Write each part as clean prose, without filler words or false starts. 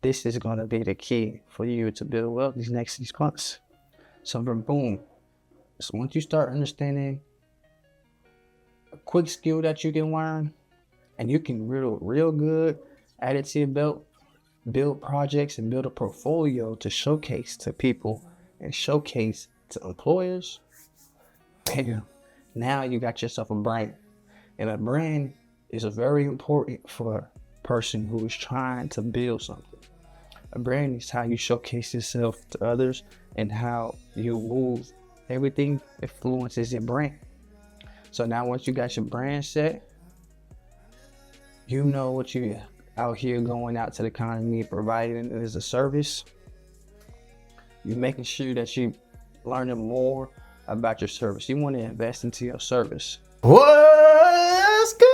This is going to be the key for you to build wealth these next 6 months. So boom. So once you start understanding a quick skill that you can learn and you can real good add it to your belt, build projects and build a portfolio to showcase to people and showcase to employers, bam, now you got yourself a brand. And a brand is very important for a person who is trying to build something. A brand is how you showcase yourself to others and how you move. Everything influences your brand. So now once you got your brand set, you know what you out here going out to the economy providing as a service. You're making sure that you learning more about your service. You want to invest into your service. What's good?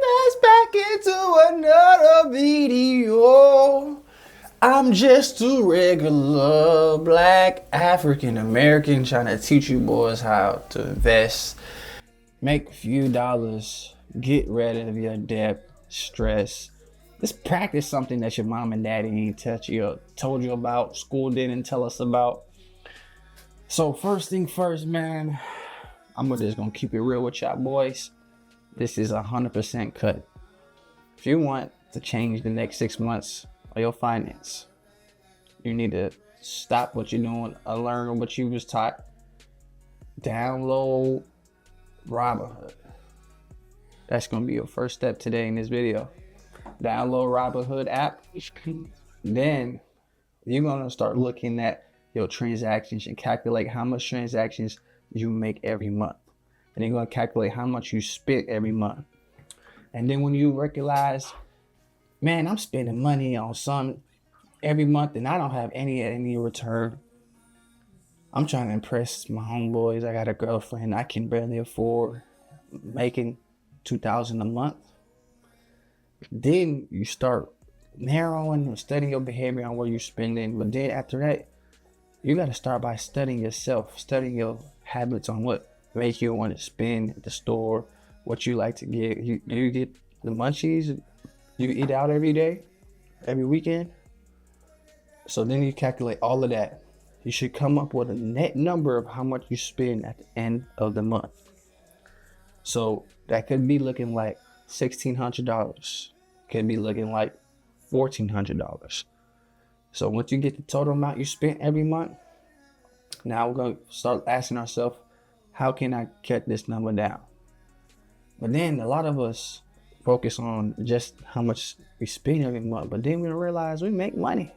Let's back into another video. I'm just a regular black African American trying to teach you boys how to invest, make a few dollars, get rid of your debt, stress. Let's practice something that your mom and daddy ain't told you about, school didn't tell us about. So first thing first, man, I'm just gonna keep it real with y'all boys. This is 100% cut. If you want to change the next 6 months of your finance, you need to stop what you're doing, learn what you was taught. Download Robinhood. That's gonna be your first step today in this video. Download Robinhood app. Then you're gonna start looking at your transactions and calculate how much transactions you make every month. And you're gonna calculate how much you spend every month. And then when you recognize, man, I'm spending money on some every month and I don't have any return. I'm trying to impress my homeboys. I got a girlfriend I can barely afford making $2,000 a month. Then you start narrowing and studying your behavior on where you're spending. But then after that, you got to start by studying yourself, studying your habits on what makes you want to spend at the store, what you like to get. Do you get the munchies? You eat out every day, every weekend? So then you calculate all of that. You should come up with a net number of how much you spend at the end of the month. So that could be looking like $1,600. Could be looking like $1,400. So once you get the total amount you spent every month, now we're going to start asking ourselves, how can I cut this number down? But then a lot of us focus on just how much we spend every month. But then we realize we make money.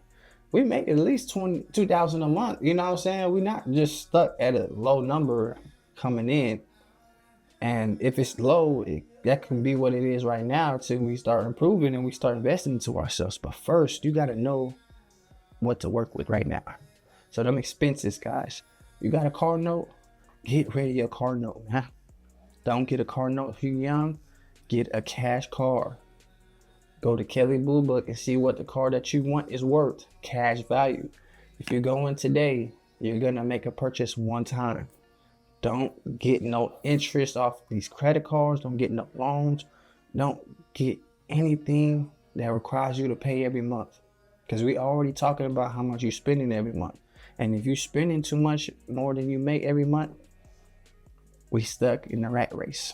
We make at least $2,000 a month. You know what I'm saying? We're not just stuck at a low number coming in. And if it's low, that can be what it is right now until we start improving and we start investing into ourselves. But first, you got to know what to work with right now. So them expenses, guys. You got a car note? Get rid of your car note. Huh? Don't get a car note if you're young. Get a cash car. Go to Kelley Blue Book and see what the car that you want is worth. Cash value. If you're going today, you're going to make a purchase one time. Don't get no interest off these credit cards. Don't get no loans. Don't get anything that requires you to pay every month. Because we already talking about how much you're spending every month. And if you're spending too much more than you make every month, we stuck in the rat race.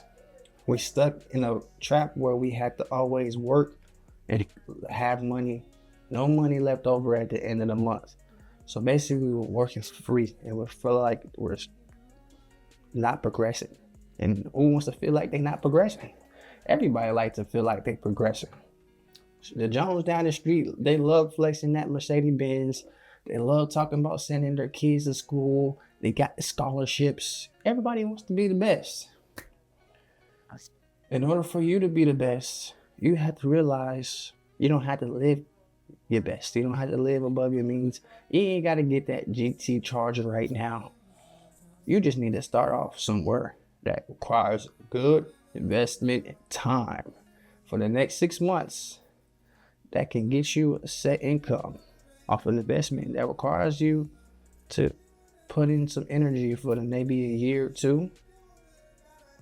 We're stuck in a trap where we have to always work and have money, no money left over at the end of the month. So basically we're working for free and we feel like we're not progressing. And who wants to feel like they're not progressing? Everybody likes to feel like they're progressing. The Jones down the street, they love flexing that Mercedes Benz. They love talking about sending their kids to school. They got the scholarships. Everybody wants to be the best. In order for you to be the best, you have to realize you don't have to live your best. You don't have to live above your means. You ain't got to get that GT Charger right now. You just need to start off somewhere that requires good investment and time for the next 6 months that can get you a set income off an investment that requires you to put in some energy for maybe a year or two,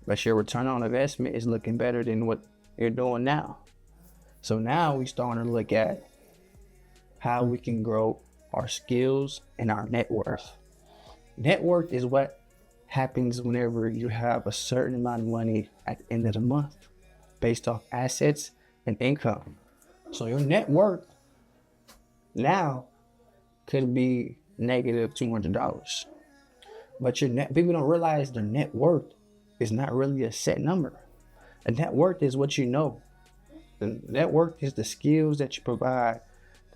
but your return on investment is looking better than what you're doing now. So now we starting to look at how we can grow our skills and our net worth. Net worth is what happens whenever you have a certain amount of money at the end of the month based off assets and income. So your net worth now could be negative $200. But people don't realize their net worth is not really a set number. A net worth is what you know. The net worth is the skills that you provide.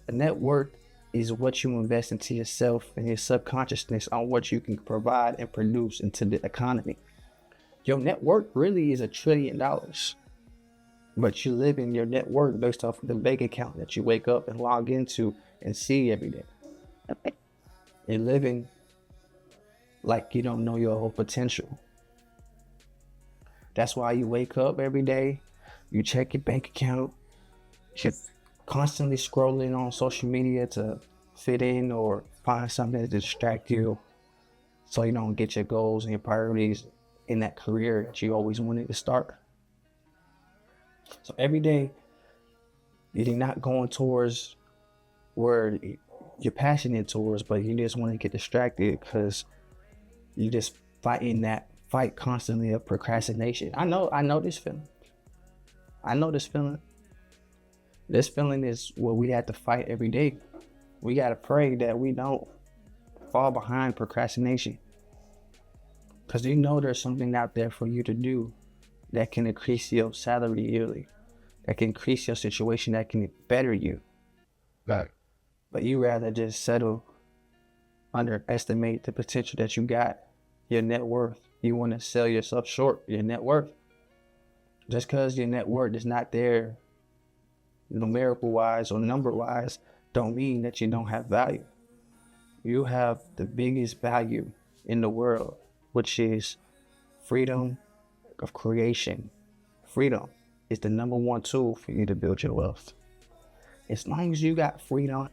The net worth is what you invest into yourself and your subconsciousness on what you can provide and produce into the economy. Your net worth really is $1 trillion. But you live in your net worth based off of the bank account that you wake up and log into and see every day. You're living like you don't know your whole potential. That's why you wake up every day, you check your bank account, you're constantly scrolling on social media to fit in or find something to distract you so you don't get your goals and your priorities in that career that you always wanted to start. So every day, you're not going towards where you're passionate towards, but you just want to get distracted because you just fighting that fight constantly of procrastination. I know this feeling. I know this feeling. This feeling is what we have to fight every day. We got to pray that we don't fall behind procrastination. Because you know there's something out there for you to do that can increase your salary yearly, that can increase your situation, that can better you. Right. But you rather just settle, underestimate the potential that you got, your net worth. You want to sell yourself short, your net worth. Just because your net worth is not there numerical wise or number wise, don't mean that you don't have value. You have the biggest value in the world, which is freedom of creation. Freedom is the number one tool for you to build your wealth. As long as you got freedom,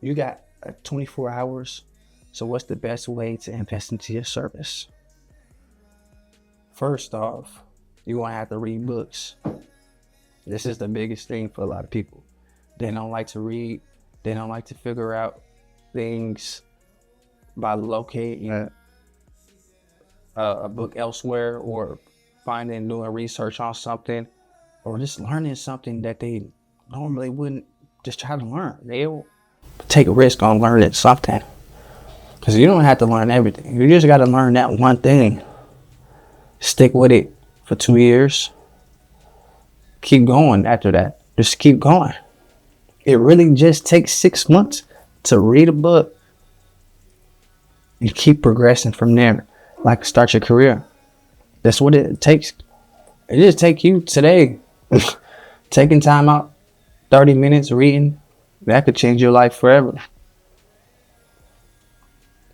you got 24 hours. So what's the best way to invest into your service? First off, you're going to have to read books. This is the biggest thing for a lot of people. They don't like to read. They don't like to figure out things by locating a book elsewhere or doing research on something or just learning something that they normally wouldn't just try to learn. They'll take a risk on learning something because you don't have to learn everything. You just got to learn that one thing. Stick with it for 2 years. Keep going after that. Just keep going. It really just takes 6 months to read a book. You keep progressing from there. Like start your career. That's what it takes. It just take you today. Taking time out, 30 minutes reading, that could change your life forever.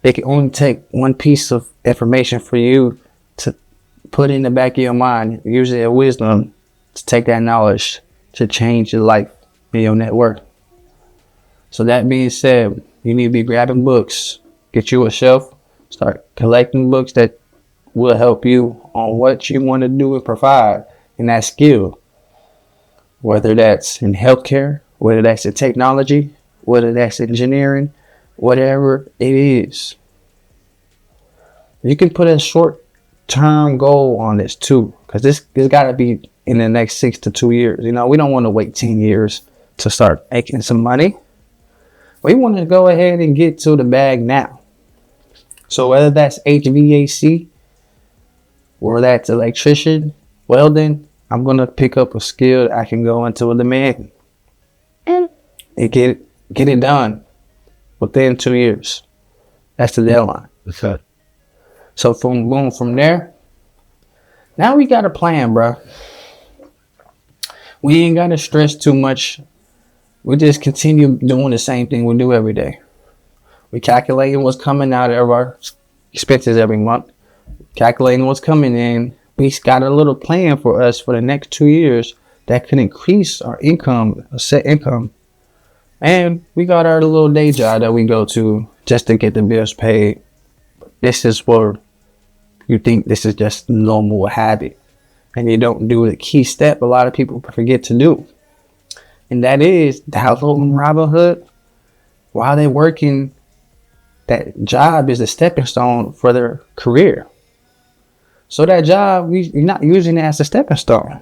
It can only take one piece of information for you to put in the back of your mind, usually a wisdom, to take that knowledge to change your life and your net worth. So that being said, you need to be grabbing books. Get you a shelf. Start collecting books that will help you on what you want to do and provide in that skill. Whether that's in healthcare, whether that's in technology, whether that's engineering, whatever it is. You can put a short-term goal on this too, because this got to be in the next 6 to 2 years. You know, we don't want to wait 10 years to start making some money. We want to go ahead and get to the bag now. So whether that's HVAC, or that's electrician, welding, I'm going to pick up a skill that I can go into a demand and get it done within 2 years. That's the deadline. Okay. So from there, now we got a plan, bro. We ain't got to stress too much. We just continue doing the same thing we do every day. We calculating what's coming out of our expenses every month. Calculating what's coming in. We got a little plan for us for the next 2 years that can increase our income, a set income. And we got our little day job that we go to just to get the bills paid. This is where you think this is just normal habit. And you don't do the key step a lot of people forget to do. And that is downloading Robinhood while they're working. That job is a stepping stone for their career. So that job, you're not using it as a stepping stone.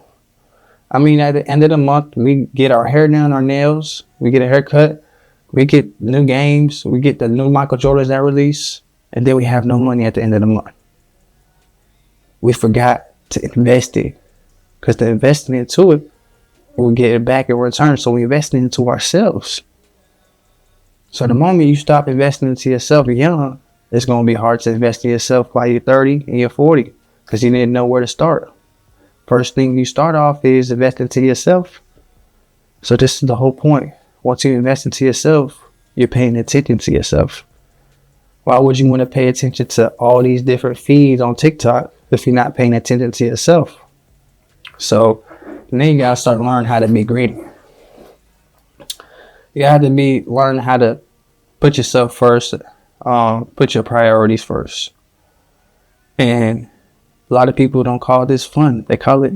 I mean, at the end of the month, we get our hair done, our nails, we get a haircut, we get new games, we get the new Michael Jordans that release, and then we have no money at the end of the month. We forgot to invest it, because the investing into it, we'll get it back in return. So we invest into ourselves. So the moment you stop investing into yourself young, it's going to be hard to invest in yourself while you're 30 and you're 40, because you didn't know where to start. First thing you start off is invest into yourself. So this is the whole point. Once you invest into yourself, you're paying attention to yourself. Why would you want to pay attention to all these different feeds on TikTok if you're not paying attention to yourself? So then you gotta start learning how to be greedy. You have to learn how to put yourself first, put your priorities first. And a lot of people don't call this fun. They call it,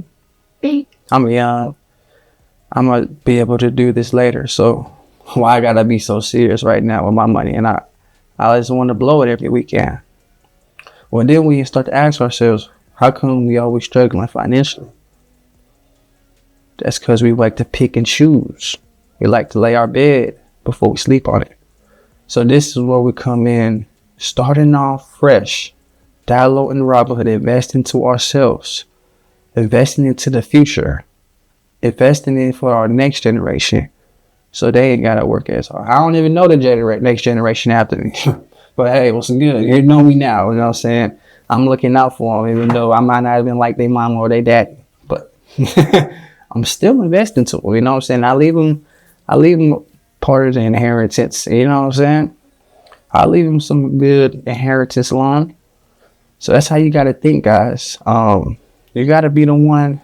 I'm young, I'm gonna be able to do this later. So why I gotta be so serious right now with my money? And I just want to blow it every weekend. Well, then we start to ask ourselves, how come we always struggling financially? That's because we like to pick and choose. We like to lay our bed before we sleep on it. So this is where we come in, starting off fresh, downloading Robinhood, investing into ourselves, investing into the future, investing in for our next generation, so they ain't gotta work as hard. I don't even know the next generation after me, but hey, what's good? You know me now. You know what I'm saying? I'm looking out for them, even though I might not even like their mom or their daddy, but I'm still investing to them. You know what I'm saying? I leave them part of the inheritance. You know what I'm saying? I leave them some good inheritance along. So that's how you got to think, guys. You got to be the one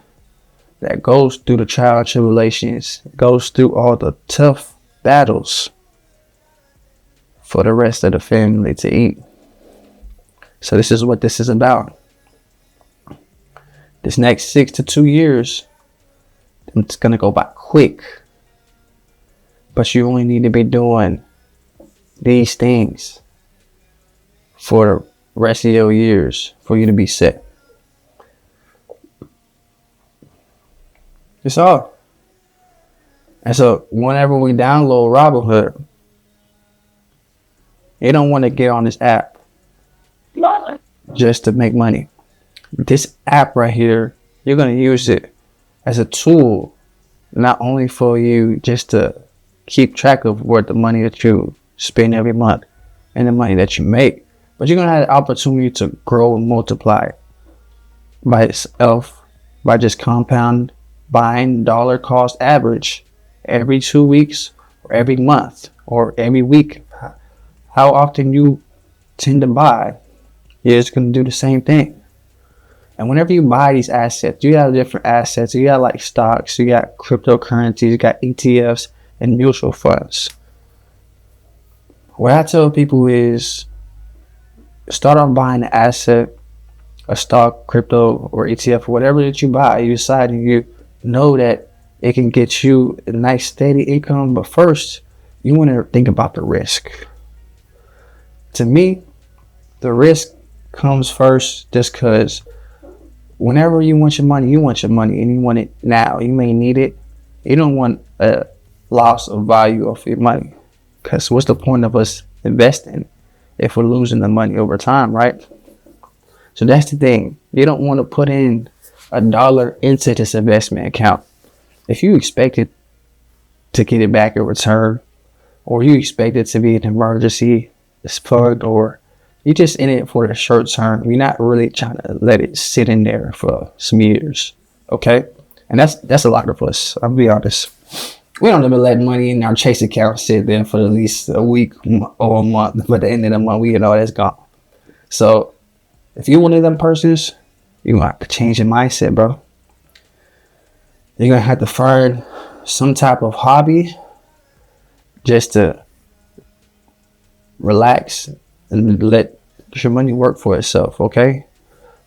that goes through the trial and tribulations, goes through all the tough battles for the rest of the family to eat. So this is what this is about. This next 6 to 2 years, it's going to go by quick. But you only need to be doing these things for the rest of your years for you to be set. That's all. And so whenever we download Robinhood, you don't want to get on this app just to make money. This app right here, you're going to use it as a tool, not only for you just to keep track of what the money that you spend every month and the money that you make, but you're going to have the opportunity to grow and multiply by itself by just compound buying dollar cost average every 2 weeks or every month or every week. How often you tend to buy, you're just going to do the same thing. And whenever you buy these assets, you have different assets. You got like stocks, you got cryptocurrencies, you got ETFs and mutual funds. What I tell people is start off buying an asset, a stock, crypto, or ETF, whatever that you buy. You decide and you know that it can get you a nice steady income, but first you want to think about the risk. To me, the risk comes first just because whenever you want your money and you want it now. You may need it. You don't want a loss of value of your money, because what's the point of us investing if we're losing the money over time, right? So that's the thing. You don't want to put in $1 into this investment account if you expect it to get it back in return, or you expect it to be an emergency fund, or you're just in it for the short term. You're not really trying to let it sit in there for some years, okay? And that's a lot of us. I'll be honest. We don't ever let money in our Chase account sit there for at least a week or a month. But at the end of the month, we know that's gone. So if you're one of them persons, you're going to have to change your mindset, bro. You're going to have to find some type of hobby just to relax and let your money work for itself, okay?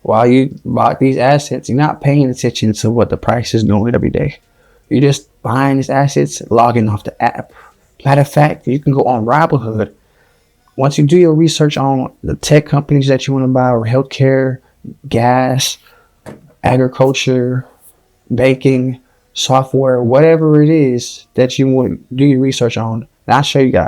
While you buy these assets, you're not paying attention to what the price is doing every day. You just buying these assets, logging off the app. Matter of fact, you can go on Robinhood. Once you do your research on the tech companies that you want to buy, or healthcare, gas, agriculture, baking, software, whatever it is that you want to do your research on, and I'll show you guys.